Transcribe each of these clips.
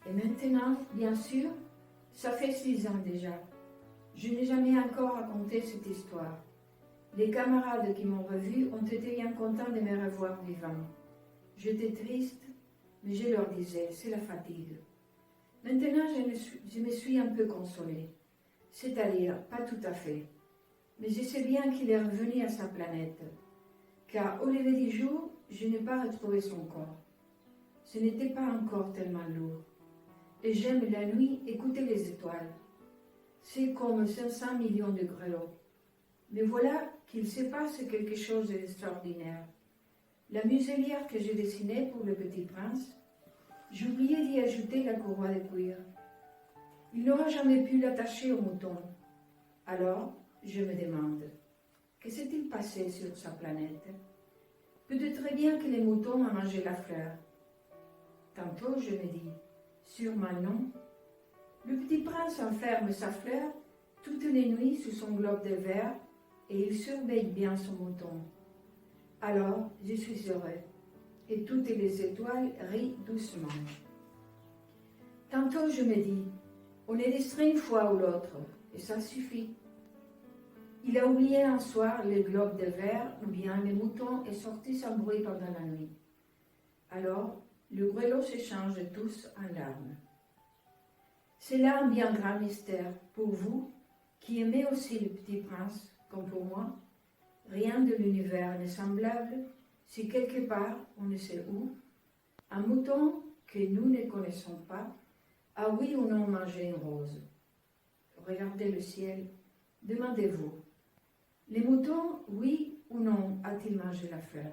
Et maintenant, bien sûr, ça fait 6 ans déjà. Je n'ai jamais encore raconté cette histoire. Les camarades qui m'ont revu ont été bien contents de me revoir vivant. J'étais triste, mais je leur disais, c'est la fatigue. Maintenant, je me suis un peu consolée. C'est-à-dire, pas tout à fait. Mais je sais bien qu'il est revenu à sa planète. Car au lever du jour, je n'ai pas retrouvé son corps. Ce n'était pas encore tellement lourd. Et j'aime la nuit écouter les étoiles. C'est comme 500 millions de grelots. Mais voilà qu'il se passe quelque chose d'extraordinaire. La muselière que j'ai dessinée pour le petit prince, j'ai oublié d'y ajouter la courroie de cuir. Il n'aura jamais pu l'attacher au mouton. Alors, je me demande, que s'est-il passé sur sa planète? Peut-être bien que les moutons ont mangé la fleur. Tantôt, je me dis, sûrement non. Le petit prince enferme sa fleur toutes les nuits sous son globe de verre et il surveille bien son mouton. Alors, je suis heureux et toutes les étoiles rient doucement. Tantôt, je me dis, on est distrait une fois ou l'autre et ça suffit. Il a oublié un soir le globe de verre ou bien le mouton est sorti sans bruit pendant la nuit. Alors, le grelot se change tous en larmes. C'est là un bien grand mystère pour vous qui aimez aussi le petit prince, comme pour moi. Rien de l'univers n'est semblable si quelque part, on ne sait où, un mouton que nous ne connaissons pas a oui ou non mangé une rose. Regardez le ciel, demandez-vous, les moutons, oui ou non, a-t-il mangé la fleur?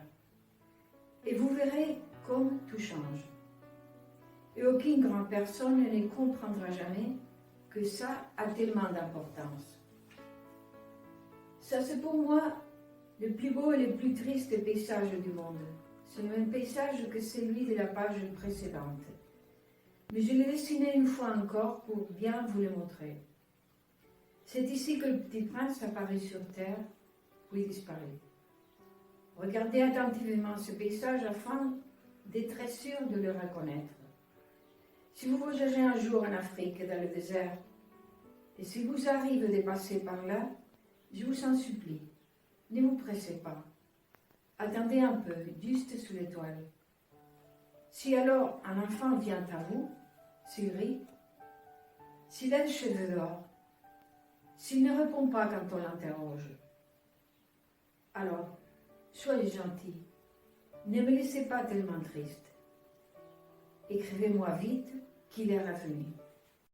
Et vous verrez comme tout change. Et aucune grande personne ne comprendra jamais que ça a tellement d'importance. Ça, c'est pour moi le plus beau et le plus triste paysage du monde. C'est le même paysage que celui de la page précédente. Mais je l'ai dessiné une fois encore pour bien vous le montrer. C'est ici que le petit prince apparaît sur terre, puis disparaît. Regardez attentivement ce paysage afin d'être sûr de le reconnaître. Si vous voyagez un jour en Afrique, dans le désert, et si vous arrivez de passer par là, je vous en supplie, ne vous pressez pas. Attendez un peu, juste sous l'étoile. Si alors un enfant vient à vous, s'il rit, s'il a les cheveux d'or, s'il ne répond pas quand on l'interroge, alors, soyez gentil, ne me laissez pas tellement triste. Écrivez-moi vite qu'il est revenu.